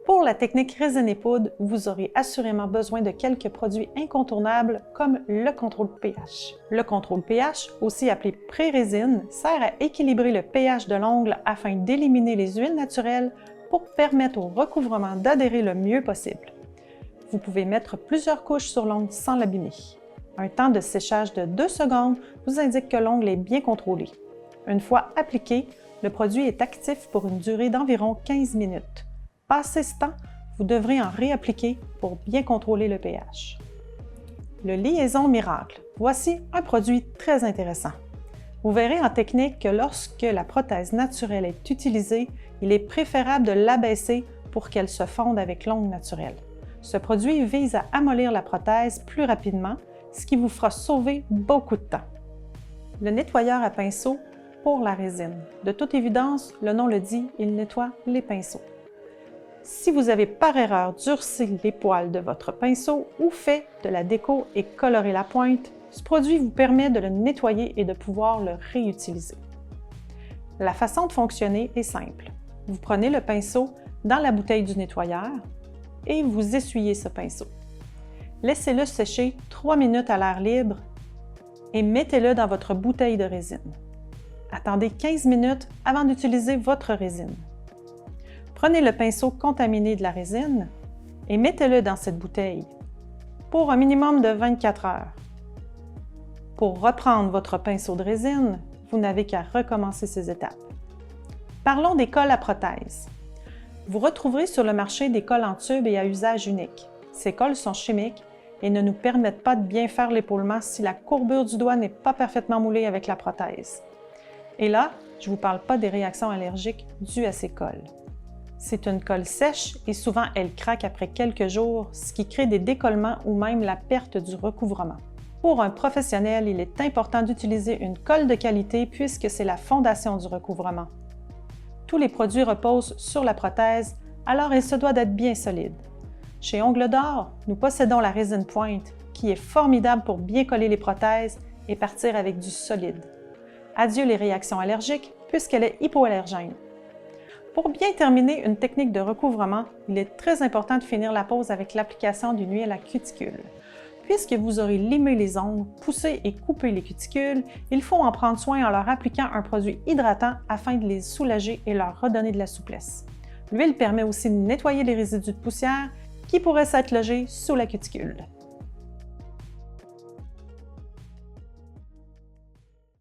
Pour la technique résine et poudre, vous aurez assurément besoin de quelques produits incontournables comme le contrôle pH. Le contrôle pH, aussi appelé pré-résine, sert à équilibrer le pH de l'ongle afin d'éliminer les huiles naturelles pour permettre au recouvrement d'adhérer le mieux possible. Vous pouvez mettre plusieurs couches sur l'ongle sans l'abîmer. Un temps de séchage de 2 secondes vous indique que l'ongle est bien contrôlé. Une fois appliqué, le produit est actif pour une durée d'environ 15 minutes. Passé ce temps, vous devrez en réappliquer pour bien contrôler le pH. Le liaison miracle. Voici un produit très intéressant. Vous verrez en technique que lorsque la prothèse naturelle est utilisée, il est préférable de l'abaisser pour qu'elle se fonde avec l'ongle naturel. Ce produit vise à amollir la prothèse plus rapidement, ce qui vous fera sauver beaucoup de temps. Le nettoyeur à pinceau pour la résine. De toute évidence, le nom le dit, il nettoie les pinceaux. Si vous avez par erreur durci les poils de votre pinceau ou fait de la déco et coloré la pointe, ce produit vous permet de le nettoyer et de pouvoir le réutiliser. La façon de fonctionner est simple. Vous prenez le pinceau dans la bouteille du nettoyeur et vous essuyez ce pinceau. Laissez-le sécher 3 minutes à l'air libre et mettez-le dans votre bouteille de résine. Attendez 15 minutes avant d'utiliser votre résine. Prenez le pinceau contaminé de la résine et mettez-le dans cette bouteille pour un minimum de 24 heures. Pour reprendre votre pinceau de résine, vous n'avez qu'à recommencer ces étapes. Parlons des colles à prothèse. Vous retrouverez sur le marché des colles en tube et à usage unique. Ces colles sont chimiques et ne nous permettent pas de bien faire l'épaulement si la courbure du doigt n'est pas parfaitement moulée avec la prothèse. Et là, je ne vous parle pas des réactions allergiques dues à ces colles. C'est une colle sèche et souvent elle craque après quelques jours, ce qui crée des décollements ou même la perte du recouvrement. Pour un professionnel, il est important d'utiliser une colle de qualité puisque c'est la fondation du recouvrement. Tous les produits reposent sur la prothèse, alors elle se doit d'être bien solide. Chez Ongles d'Or, nous possédons la résine pointe, qui est formidable pour bien coller les prothèses et partir avec du solide. Adieu les réactions allergiques, puisqu'elle est hypoallergène. Pour bien terminer une technique de recouvrement, il est très important de finir la pose avec l'application d'une huile à cuticule. Puisque vous aurez limé les ongles, poussé et coupé les cuticules, il faut en prendre soin en leur appliquant un produit hydratant afin de les soulager et leur redonner de la souplesse. L'huile permet aussi de nettoyer les résidus de poussière qui pourraient s'être logés sous la cuticule.